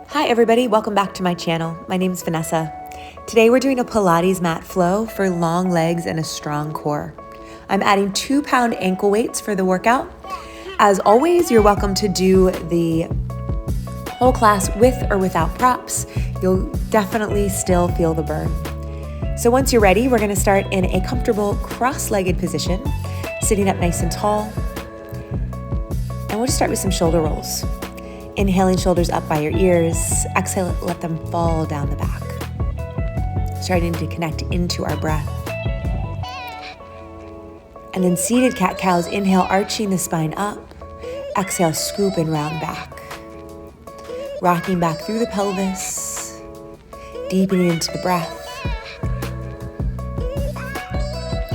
Hi everybody, welcome back to my channel. My name is Vanessa. Today we're doing a Pilates mat flow for long legs and a strong core. I'm adding 2-pound ankle weights for the workout. As always, you're welcome to do the whole class with or without props. You'll definitely still feel the burn. So once you're ready, we're gonna start in a comfortable cross-legged position, sitting up nice and tall. And we'll just start with some shoulder rolls. Inhaling shoulders up by your ears. Exhale, let them fall down the back. Starting to connect into our breath. And then seated cat-cows, inhale, arching the spine up. Exhale, scoop and round back. Rocking back through the pelvis. Deepening into the breath.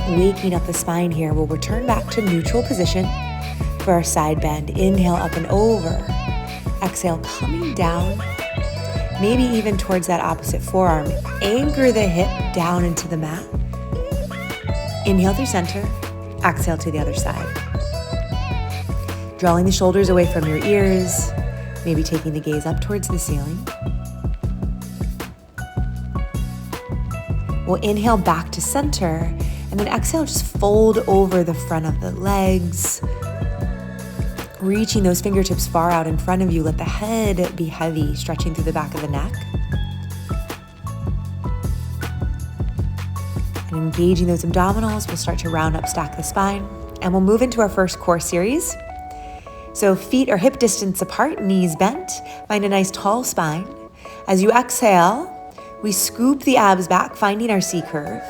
Waking up the spine here. We'll return back to neutral position for our side bend. Inhale, up and over. Exhale, coming down, maybe even towards that opposite forearm. Anchor the hip down into the mat. Inhale through center, exhale to the other side. Drawing the shoulders away from your ears, maybe taking the gaze up towards the ceiling. We'll inhale back to center, and then exhale, just fold over the front of the legs. Reaching those fingertips far out in front of you. Let the head be heavy, stretching through the back of the neck. And engaging those abdominals, we'll start to round up, stack the spine, and we'll move into our first core series. So feet are hip distance apart, knees bent. Find a nice tall spine. As you exhale, we scoop the abs back, finding our C curve.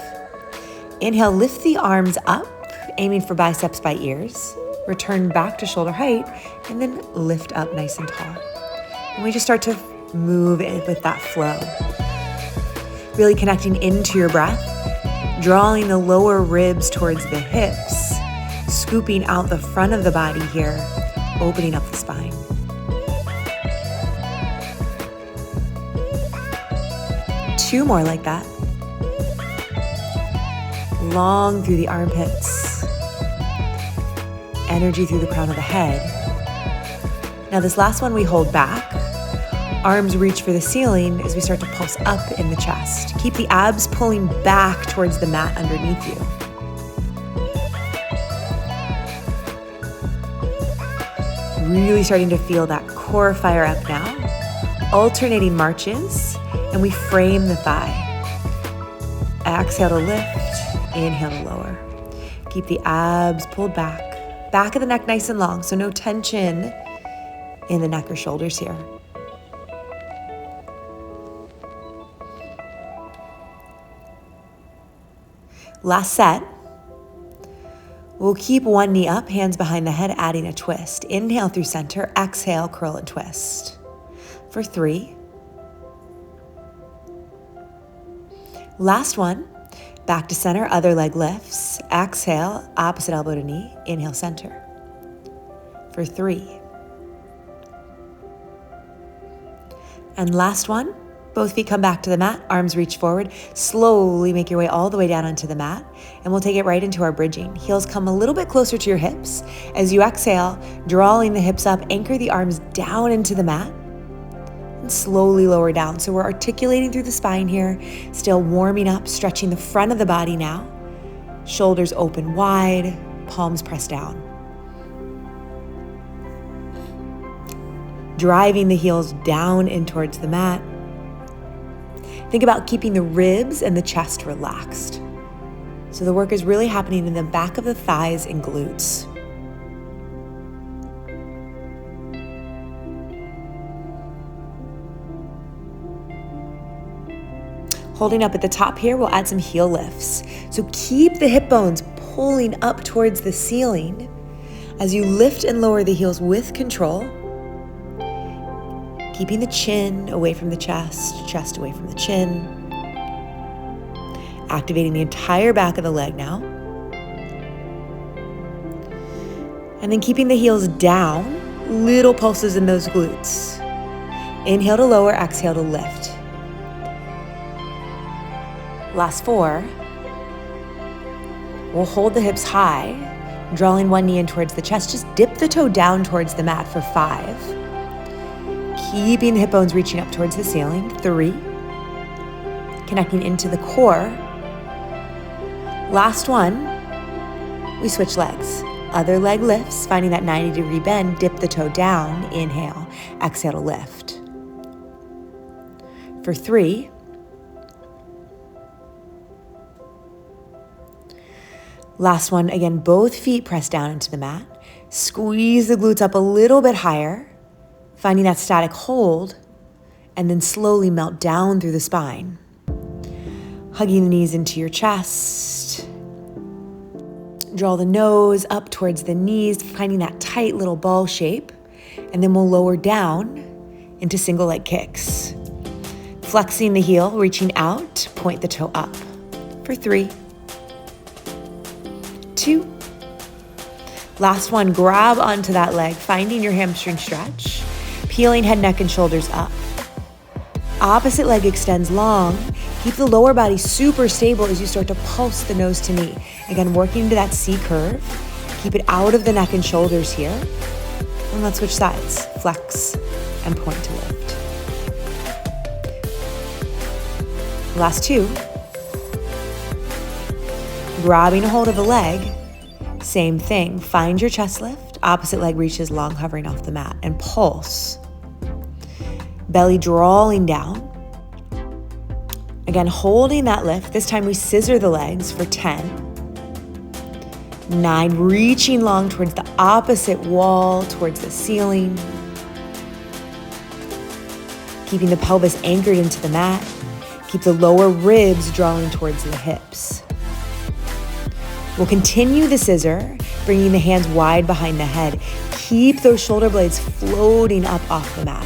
Inhale, lift the arms up, aiming for biceps by ears. Return back to shoulder height, and then lift up nice and tall. And we just start to move with that flow. Really connecting into your breath, drawing the lower ribs towards the hips, scooping out the front of the body here, opening up the spine. Two more like that. Long through the armpits. Energy through the crown of the head. Now this last one we hold back. Arms reach for the ceiling as we start to pulse up in the chest. Keep the abs pulling back towards the mat underneath you. Really starting to feel that core fire up now. Alternating marches, and we frame the thigh. Exhale to lift, inhale to lower. Keep the abs pulled back. Back of the neck nice and long, so no tension in the neck or shoulders here. Last set. We'll keep one knee up, hands behind the head, adding a twist. Inhale through center, exhale, curl and twist. For 3. Last one. Back to center, other leg lifts. Exhale, opposite elbow to knee. Inhale, center. For 3. And last one. Both feet come back to the mat, arms reach forward. Slowly make your way all the way down onto the mat, and we'll take it right into our bridging. Heels come a little bit closer to your hips. As you exhale, drawing the hips up, anchor the arms down into the mat, and slowly lower down. So we're articulating through the spine here, still warming up, stretching the front of the body now. Shoulders open wide, palms pressed down. Driving the heels down in towards the mat. Think about keeping the ribs and the chest relaxed. So the work is really happening in the back of the thighs and glutes. Holding up at the top here, we'll add some heel lifts. So keep the hip bones pulling up towards the ceiling as you lift and lower the heels with control. Keeping the chin away from the chest, chest away from the chin. Activating the entire back of the leg now. And then keeping the heels down, little pulses in those glutes. Inhale to lower, exhale to lift. Last 4. We'll hold the hips high, drawing one knee in towards the chest. Just dip the toe down towards the mat for 5. keeping the hip bones reaching up towards the ceiling. 3. Connecting into the core. Last one, we switch legs. Other leg lifts, finding that 90-degree bend, dip the toe down, inhale, exhale to lift. For 3, last one, again, both feet press down into the mat. Squeeze the glutes up a little bit higher, finding that static hold, and then slowly melt down through the spine. Hugging the knees into your chest. Draw the nose up towards the knees, finding that tight little ball shape. And then we'll lower down into single leg kicks. Flexing the heel, reaching out, point the toe up. For 3, 2. Last one, grab onto that leg, finding your hamstring stretch. Peeling head, neck, and shoulders up. Opposite leg extends long. Keep the lower body super stable as you start to pulse the nose to knee. Again, working into that C curve. Keep it out of the neck and shoulders here. And let's switch sides. Flex and point to lift. Last 2. Grabbing a hold of the leg. Same thing. Find your chest lift. Opposite leg reaches long, hovering off the mat. And pulse. Belly drawing down. Again, holding that lift. This time we scissor the legs for 10. 9, reaching long towards the opposite wall, towards the ceiling. Keeping the pelvis anchored into the mat. Keep the lower ribs drawing towards the hips. We'll continue the scissor, bringing the hands wide behind the head. Keep those shoulder blades floating up off the mat.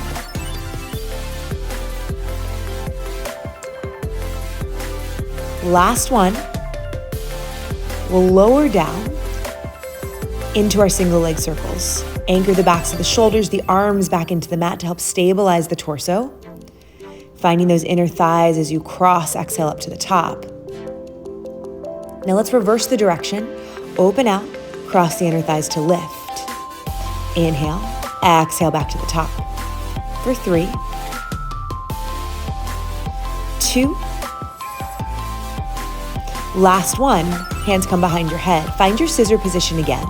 Last one, we'll lower down into our single leg circles. Anchor the backs of the shoulders, the arms back into the mat to help stabilize the torso. Finding those inner thighs as you cross, exhale up to the top. Now let's reverse the direction. Open out, cross the inner thighs to lift. Inhale, exhale back to the top. For 3, 2, last one, hands come behind your head. Find your scissor position again.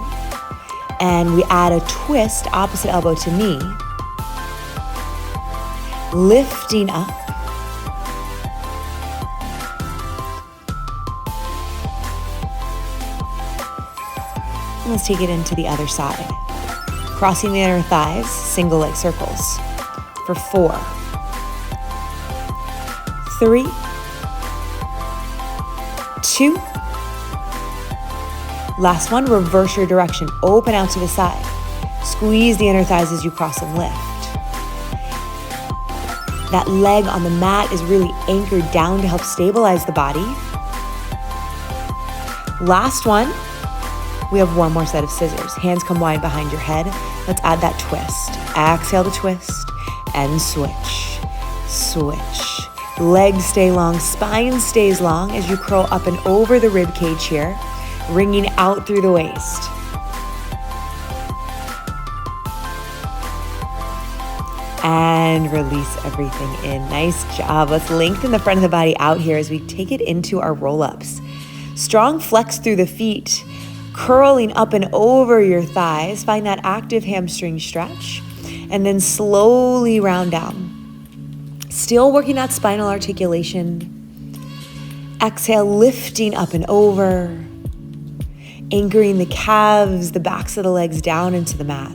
And we add a twist, opposite elbow to knee. Lifting up. And let's take it into the other side. Crossing the inner thighs, single leg circles. For 4, 3, 2. Last one, reverse your direction. Open out to the side. Squeeze the inner thighs as you cross and lift. That leg on the mat is really anchored down to help stabilize the body. Last one, we have one more set of scissors. Hands come wide behind your head. Let's add that twist. Exhale to twist and switch. Switch. Legs stay long, spine stays long as you curl up and over the rib cage here, wringing out through the waist. And release everything in. Nice job. Let's lengthen the front of the body out here as we take it into our roll-ups. Strong flex through the feet, curling up and over your thighs. Find that active hamstring stretch, and then slowly round down. Still working that spinal articulation. Exhale, lifting up and over. Anchoring the calves, the backs of the legs down into the mat.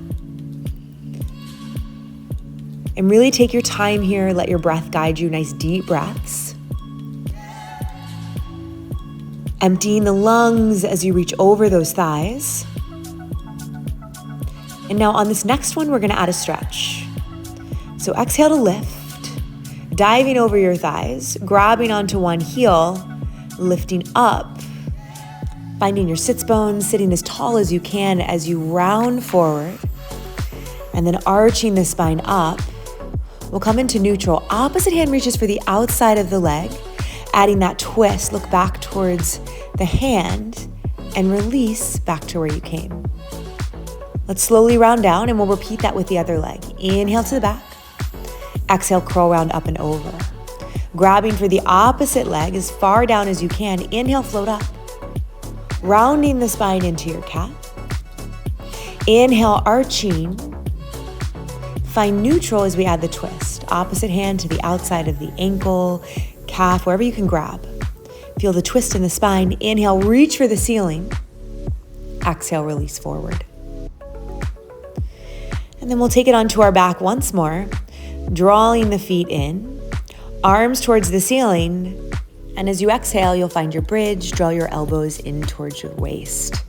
And really take your time here. Let your breath guide you. Nice deep breaths. Emptying the lungs as you reach over those thighs. And now on this next one, we're going to add a stretch. So exhale to lift. Diving over your thighs, grabbing onto one heel, lifting up, finding your sits bones, sitting as tall as you can as you round forward, and then arching the spine up. We'll come into neutral. Opposite hand reaches for the outside of the leg, adding that twist. Look back towards the hand and release back to where you came. Let's slowly round down and we'll repeat that with the other leg. Inhale to the back. Exhale, curl round up and over. Grabbing for the opposite leg as far down as you can. Inhale, float up. Rounding the spine into your cat. Inhale, arching. Find neutral as we add the twist. Opposite hand to the outside of the ankle, calf, wherever you can grab. Feel the twist in the spine. Inhale, reach for the ceiling. Exhale, release forward. And then we'll take it onto our back once more, drawing the feet in, arms towards the ceiling. And as you exhale, you'll find your bridge. Draw your elbows in towards your waist.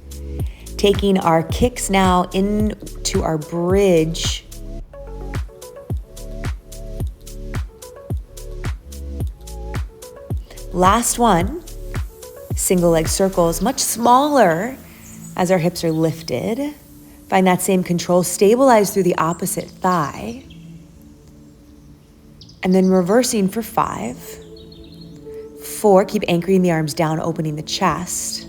Taking our kicks now into our bridge. Last one, single leg circles, much smaller as our hips are lifted. Find that same control, stabilize through the opposite thigh. And then reversing for 5, 4, keep anchoring the arms down, opening the chest.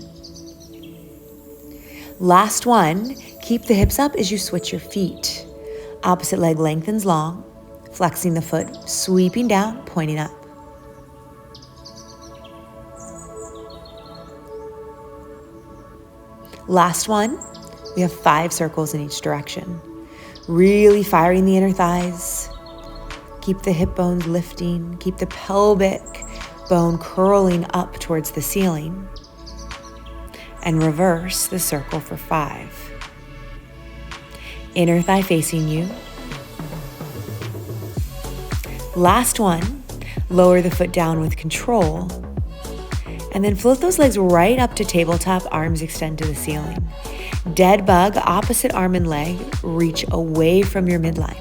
Last one, keep the hips up as you switch your feet. Opposite leg lengthens long, flexing the foot, sweeping down, pointing up. Last one, we have 5 circles in each direction. Really firing the inner thighs. Keep the hip bones lifting. Keep the pelvic bone curling up towards the ceiling. And reverse the circle for 5. Inner thigh facing you. Last one, lower the foot down with control. And then float those legs right up to tabletop, arms extend to the ceiling. Dead bug, opposite arm and leg, reach away from your midline.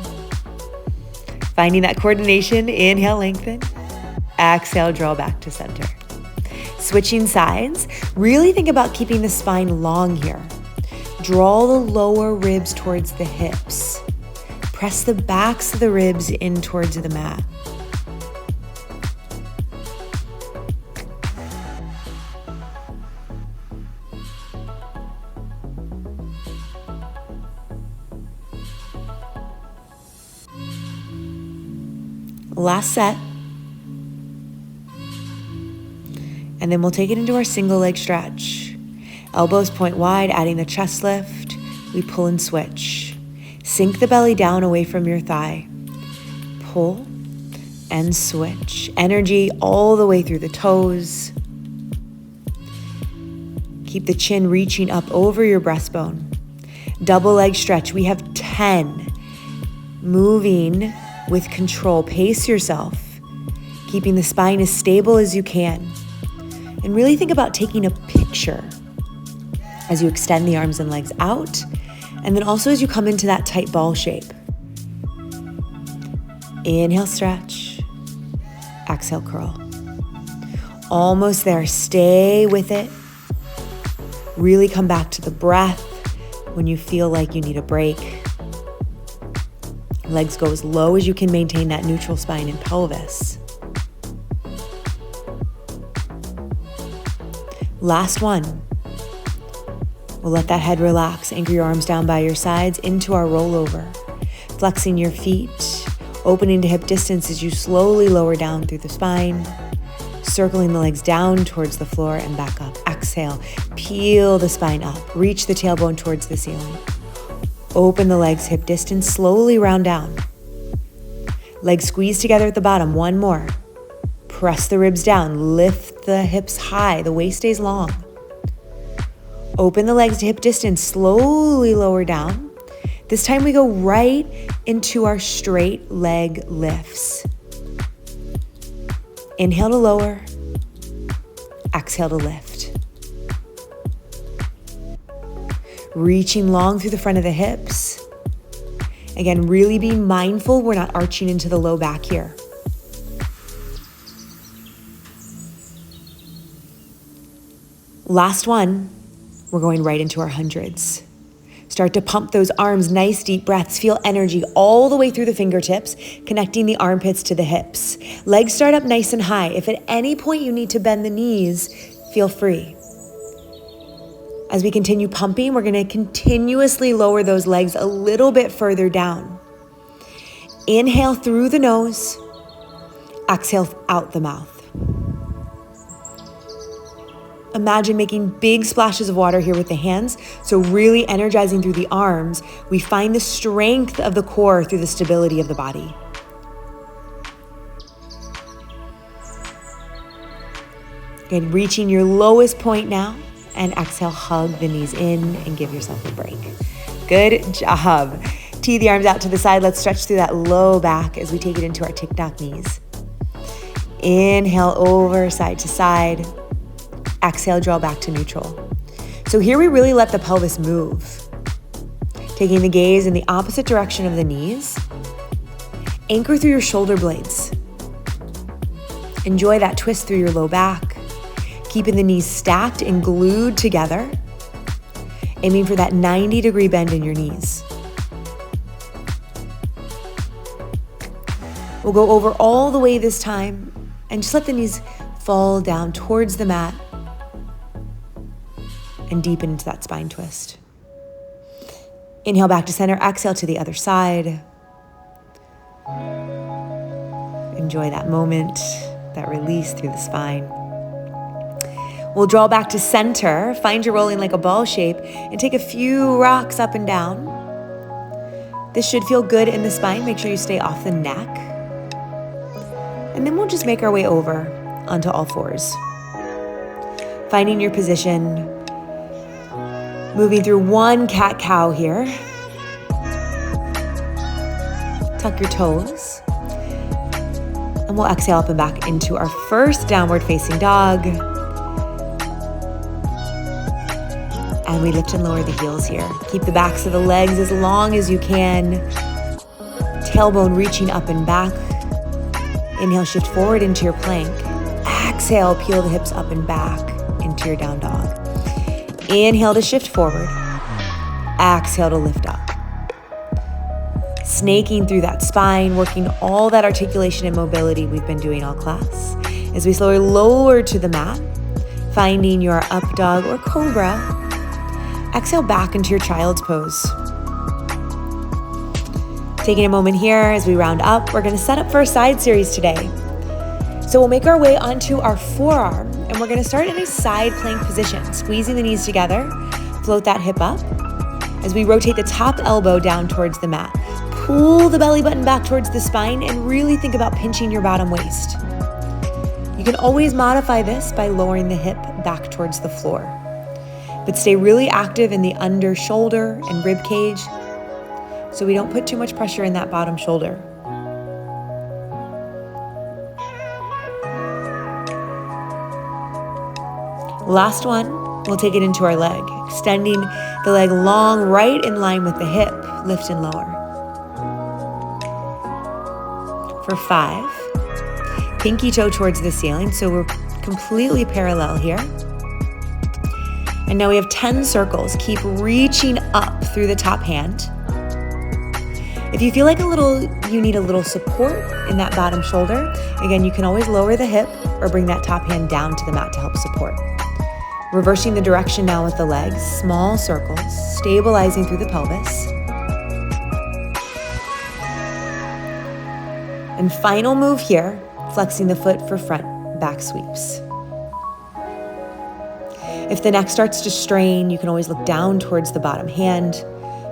Finding that coordination, inhale, lengthen. Exhale, draw back to center. Switching sides, really think about keeping the spine long here. Draw the lower ribs towards the hips. Press the backs of the ribs in towards the mat. Last set. And then we'll take it into our single leg stretch. Elbows point wide, adding the chest lift. We pull and switch. Sink the belly down away from your thigh. Pull and switch. Energy all the way through the toes. Keep the chin reaching up over your breastbone. Double leg stretch. We have 10. Moving with control. Pace yourself, keeping the spine as stable as you can. And really think about taking a picture as you extend the arms and legs out, and then also as you come into that tight ball shape. Inhale, stretch. Exhale, curl. Almost there. Stay with it. Really come back to the breath when you feel like you need a break. Legs go as low as you can maintain that neutral spine and pelvis. Last one. We'll let that head relax. Anchor your arms down by your sides into our rollover. Flexing your feet, opening to hip distance as you slowly lower down through the spine. Circling the legs down towards the floor and back up. Exhale, peel the spine up. Reach the tailbone towards the ceiling. Open the legs hip distance, slowly round down. Legs squeeze together at the bottom, one more. Press the ribs down, lift the hips high, the waist stays long. Open the legs to hip distance, slowly lower down. This time we go right into our straight leg lifts. Inhale to lower, exhale to lift. Reaching long through the front of the hips. Again, really be mindful we're not arching into the low back here. Last one, we're going right into our hundreds. Start to pump those arms, nice deep breaths. Feel energy all the way through the fingertips, connecting the armpits to the hips. Legs start up nice and high. If at any point you need to bend the knees, feel free. As we continue pumping, we're going to continuously lower those legs a little bit further down. Inhale through the nose, exhale out the mouth. Imagine making big splashes of water here with the hands, so really energizing through the arms. We find the strength of the core through the stability of the body. Good, reaching your lowest point now, and exhale, hug the knees in and give yourself a break. Good job. Tee the arms out to the side. Let's stretch through that low back as we take it into our tic-tac knees. Inhale over side to side. Exhale, draw back to neutral. So here we really let the pelvis move. Taking the gaze in the opposite direction of the knees. Anchor through your shoulder blades. Enjoy that twist through your low back. Keeping the knees stacked and glued together. Aiming for that 90-degree bend in your knees. We'll go over all the way this time and just let the knees fall down towards the mat and deepen into that spine twist. Inhale back to center, exhale to the other side. Enjoy that moment, that release through the spine. We'll draw back to center, find your rolling like a ball shape, and take a few rocks up and down. This should feel good in the spine. Make sure you stay off the neck. And then we'll just make our way over onto all fours. Finding your position. Moving through one cat-cow here. Tuck your toes. And we'll exhale up and back into our first downward facing dog. And we lift and lower the heels here. Keep the backs of the legs as long as you can. Tailbone reaching up and back. Inhale, shift forward into your plank. Exhale, peel the hips up and back into your down dog. Inhale to shift forward. Exhale to lift up. Snaking through that spine, working all that articulation and mobility we've been doing all class. As we slowly lower to the mat, finding your up dog or cobra. Exhale back into your child's pose. Taking a moment here as we round up, we're going to set up for a side series today. So we'll make our way onto our forearm, and we're going to start in a side plank position, squeezing the knees together, float that hip up. As we rotate the top elbow down towards the mat, pull the belly button back towards the spine, and really think about pinching your bottom waist. You can always modify this by lowering the hip back towards the floor. But stay really active in the under shoulder and rib cage so we don't put too much pressure in that bottom shoulder. Last one, we'll take it into our leg, extending the leg long right in line with the hip, lift and lower. For 5, pinky toe towards the ceiling, so we're completely parallel here. And now we have 10 circles. Keep reaching up through the top hand. If you feel like you need a little support in that bottom shoulder, again, you can always lower the hip or bring that top hand down to the mat to help support. Reversing the direction now with the legs, small circles, stabilizing through the pelvis. And final move here, flexing the foot for front back sweeps. If the neck starts to strain, you can always look down towards the bottom hand.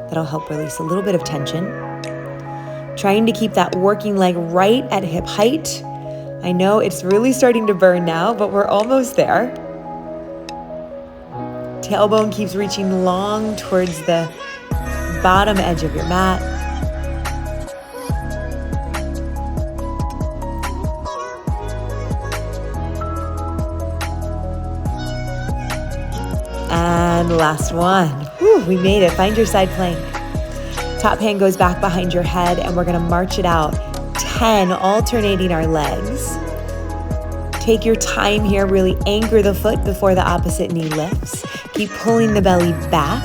That'll help release a little bit of tension. Trying to keep that working leg right at hip height. I know it's really starting to burn now, but we're almost there. Tailbone keeps reaching long towards the bottom edge of your mat. And last one. Whew, we made it. Find your side plank. Top hand goes back behind your head, and we're going to march it out. 10, alternating our legs. Take your time here. Really anchor the foot before the opposite knee lifts. Keep pulling the belly back.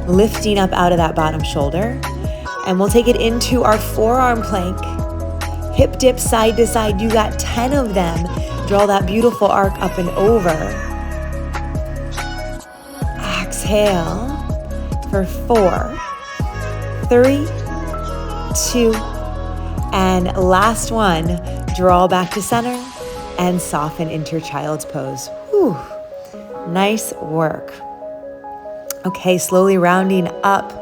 Lifting up out of that bottom shoulder. And we'll take it into our forearm plank. Hip dip side to side. You got 10 of them. Draw that beautiful arc up and over. Exhale for 4, 3, 2, and last one. Draw back to center and soften into your child's pose. Whew. Nice work. Okay, slowly rounding up.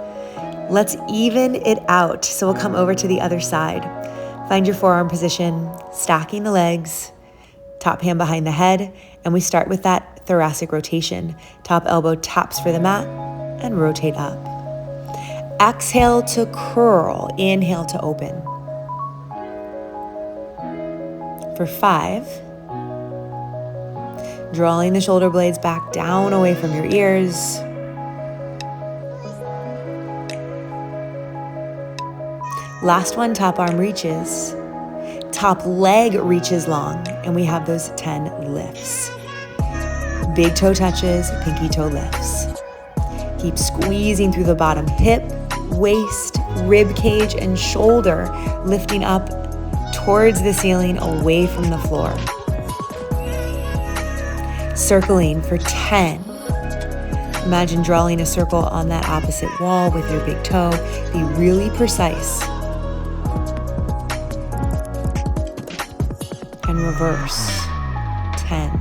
Let's even it out. So we'll come over to the other side. Find your forearm position, stacking the legs, top hand behind the head, and we start with that thoracic rotation. Top elbow taps for the mat and rotate up. Exhale to curl, inhale to open. For 5, drawing the shoulder blades back down away from your ears. Last one, top arm reaches. Top leg reaches long, and we have those 10 lifts. Big toe touches, pinky toe lifts. Keep squeezing through the bottom hip, waist, rib cage, and shoulder, lifting up towards the ceiling, away from the floor. Circling for 10. Imagine drawing a circle on that opposite wall with your big toe. Be really precise. And reverse. 10.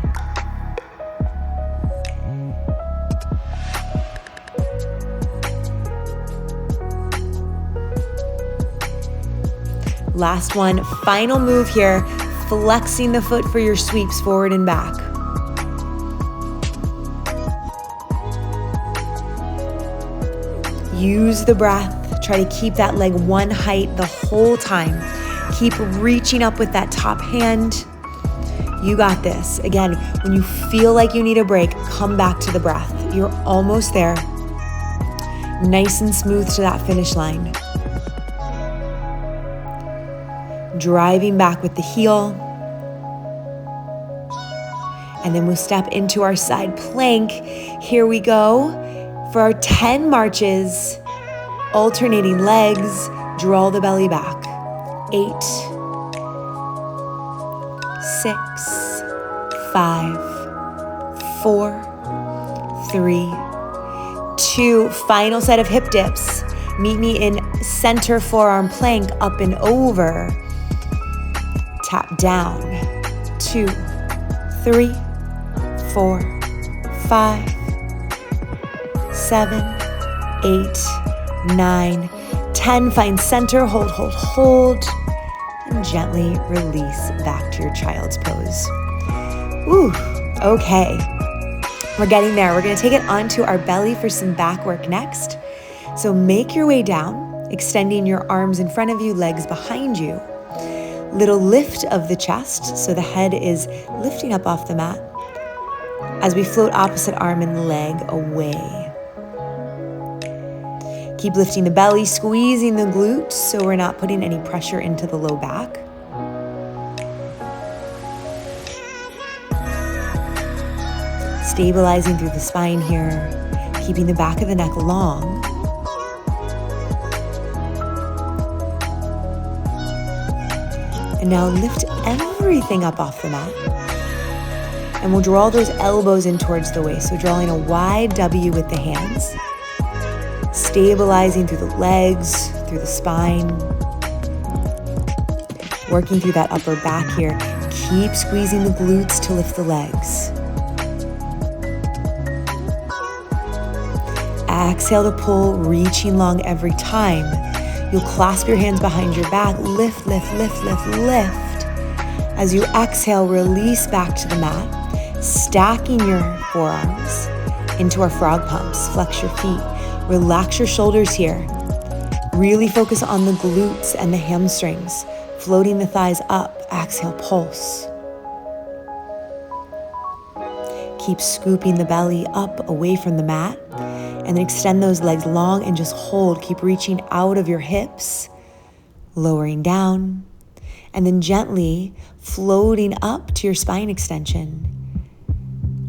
Last one, final move here, flexing the foot for your sweeps forward and back. Use the breath, try to keep that leg one height the whole time. Keep reaching up with that top hand. You got this. Again, when you feel like you need a break, come back to the breath. You're almost there. Nice and smooth to that finish line. Driving back with the heel. And then we'll step into our side plank. Here we go. For our 10 marches, alternating legs, draw the belly back. 8, 6, 5, 4, 3, 2. Final set of hip dips. Meet me in center forearm plank, up and over. Tap down. 2, 3, 4, 5, 7, 8, 9, 10. Find center, hold, hold, hold, and gently release back to your child's pose. Ooh, okay. We're getting there. We're gonna take it onto our belly for some back work next. So make your way down, extending your arms in front of you, legs behind you. Little lift of the chest, so the head is lifting up off the mat as we float opposite arm and leg away. Keep lifting the belly, squeezing the glutes so we're not putting any pressure into the low back. Stabilizing through the spine here, keeping the back of the neck long. And now lift everything up off the mat. And we'll draw those elbows in towards the waist. So drawing a wide W with the hands. Stabilizing through the legs, through the spine. Working through that upper back here. Keep squeezing the glutes to lift the legs. Exhale to pull, reaching long every time. You'll clasp your hands behind your back, lift, lift, lift, lift, lift. As you exhale, release back to the mat, stacking your forearms into our frog pumps. Flex your feet, relax your shoulders here. Really focus on the glutes and the hamstrings, floating the thighs up. Exhale, pulse. Keep scooping the belly up away from the mat. And then extend those legs long and just hold. Keep reaching out of your hips, lowering down, and then gently floating up to your spine extension.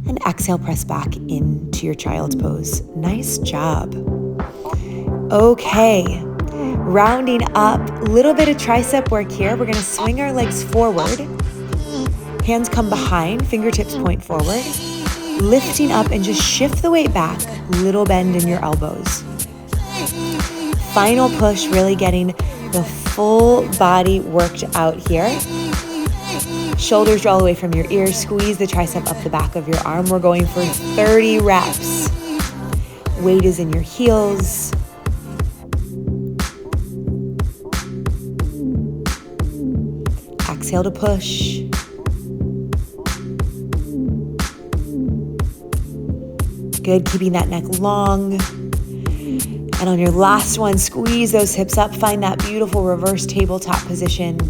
And exhale, press back into your child's pose. Nice job. Okay, rounding up, a little bit of tricep work here. We're gonna swing our legs forward. Hands come behind, fingertips point forward. Lifting up and just shift the weight back. Little bend in your elbows. Final push, really getting The full body worked out here. Shoulders draw away from your ears. Squeeze the tricep up the back of your arm. We're going for 30 reps. Weight is in your heels. Exhale to push. Good, keeping that neck long. And on your last one, squeeze those hips up. Find that beautiful reverse tabletop position.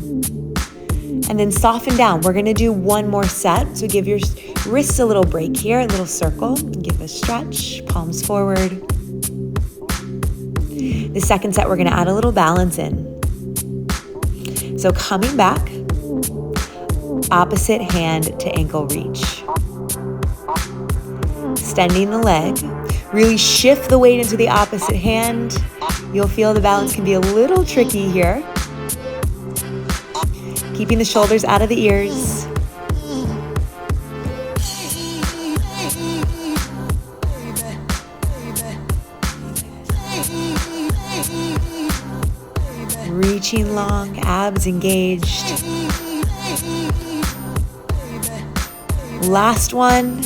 And then soften down. We're gonna do one more set. So give your wrists a little break here, a little circle. Give a stretch, palms forward. The second set, we're gonna add a little balance in. So coming back, opposite hand to ankle reach. Extending the leg. Really shift the weight into the opposite hand. You'll feel the balance can be a little tricky here. Keeping the shoulders out of the ears. Reaching long, abs engaged. Last one.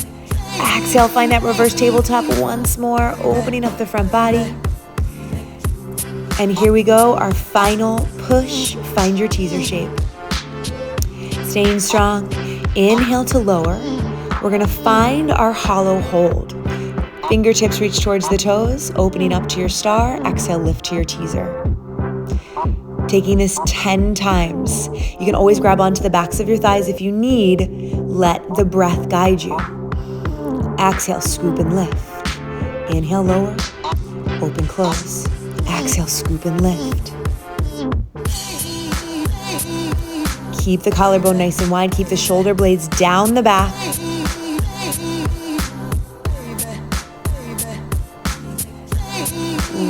Exhale, find that reverse tabletop once more, opening up the front body. And here we go, our final push. Find your teaser shape. Staying strong. Inhale to lower. We're gonna find our hollow hold. Fingertips reach towards the toes, opening up to your star. Exhale, lift to your teaser. Taking this 10 times. You can always grab onto the backs of your thighs if you need. Let the breath guide you. Exhale, scoop and lift. Inhale, lower, open, close. Exhale, scoop and lift. Keep the collarbone nice and wide. Keep the shoulder blades down the back.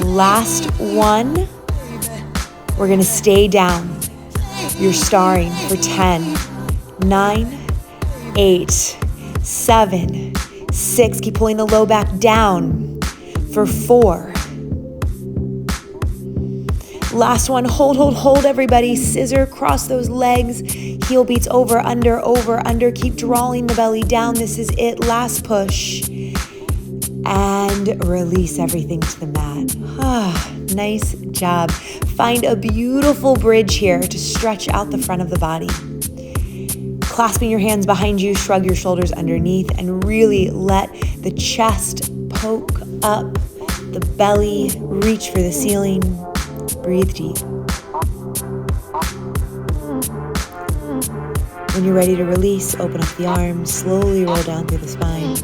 Last one. We're gonna stay down. You're starring for 10, 9, 8, 7, 6. Keep pulling the low back down for 4. Last one. Hold, everybody. Scissor, cross those legs. Heel beats over, under. Keep drawing the belly down. This is it. Last push. And release everything to the mat. Nice job. Find a beautiful bridge here to stretch out the front of the body. Clasping your hands behind you, shrug your shoulders underneath, and really let the chest poke up, the belly reach for the ceiling. Breathe deep. When you're ready to release, open up the arms, slowly roll down through the spine.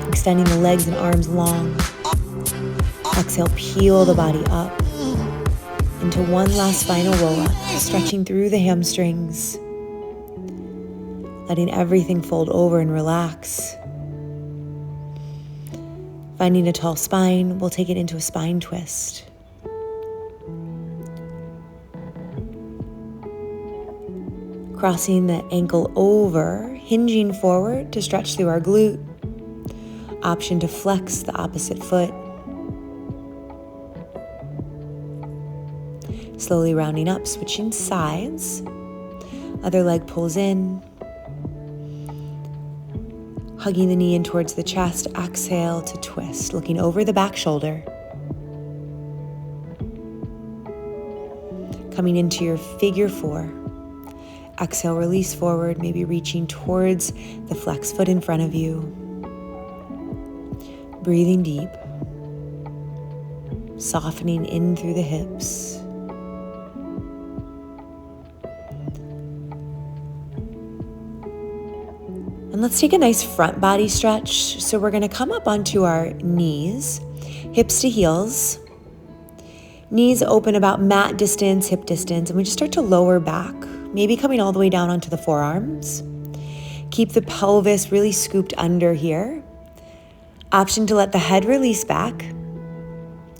Extending the legs and arms long. Exhale, peel the body up into one last final roll up, stretching through the hamstrings. Letting everything fold over and relax. Finding a tall spine, we'll take it into a spine twist. Crossing the ankle over, hinging forward to stretch through our glute. Option to flex the opposite foot. Slowly rounding up, switching sides. Other leg pulls in. Hugging the knee in towards the chest. Exhale to twist, looking over the back shoulder. Coming into your figure 4. Exhale, release forward, maybe reaching towards the flex foot in front of you. Breathing deep. Softening in through the hips. And let's take a nice front body stretch. So we're gonna come up onto our knees, hips to heels. Knees open about mat distance, hip distance, and we just start to lower back, maybe coming all the way down onto the forearms. Keep the pelvis really scooped under here. Option to let the head release back.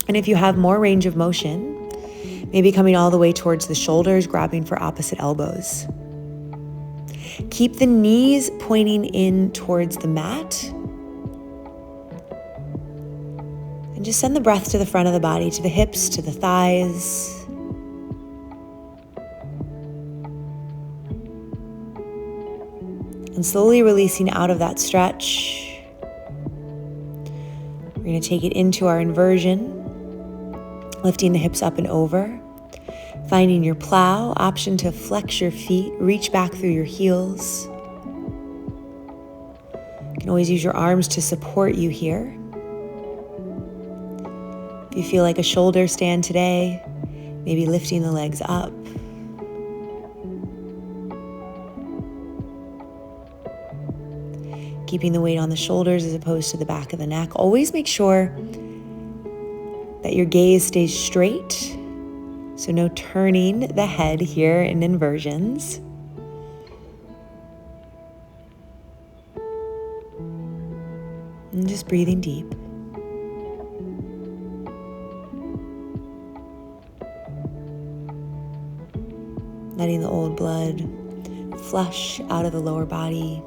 And if you have more range of motion, maybe coming all the way towards the shoulders, grabbing for opposite elbows. Keep the knees pointing in towards the mat. And just send the breath to the front of the body, to the hips, to the thighs. And slowly releasing out of that stretch, we're going to take it into our inversion, lifting the hips up and over, finding your plow, option to flex your feet, reach back through your heels. You can always use your arms to support you here. If you feel like a shoulder stand today, maybe lifting the legs up. Keeping the weight on the shoulders as opposed to the back of the neck. Always make sure that your gaze stays straight. So no turning the head here in inversions. And just breathing deep. Letting the old blood flush out of the lower body.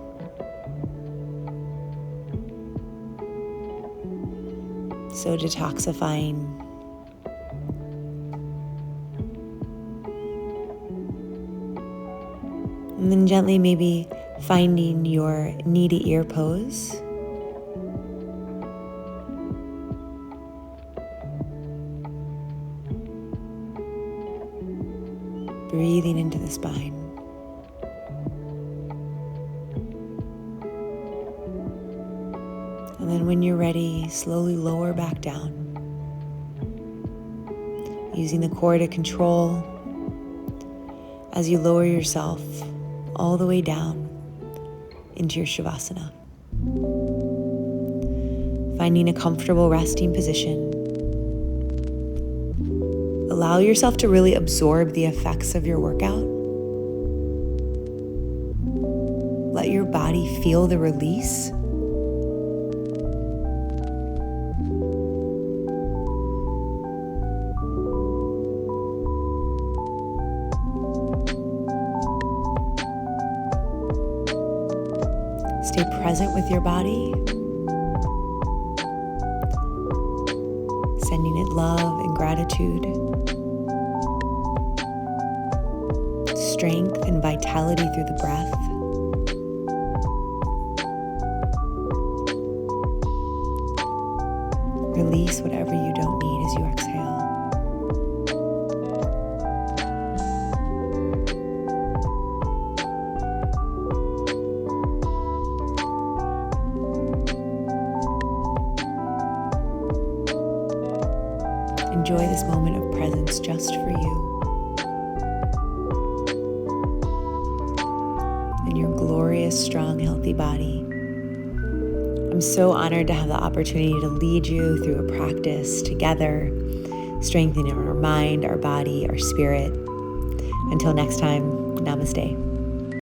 So detoxifying. And then gently maybe finding your knee to ear pose. Breathing into the spine. And then when you're ready, slowly lower back down. Using the core to control as you lower yourself all the way down into your Shavasana. Finding a comfortable resting position. Allow yourself to really absorb the effects of your workout. Let your body feel the release. Stay present with your body, sending it love and gratitude, strength and vitality through the breath. Release whatever you don't need as you exhale. Enjoy this moment of presence just for you and your glorious, strong, healthy body. I'm so honored to have the opportunity to lead you through a practice together, strengthening our mind, our body, our spirit. Until next time, namaste.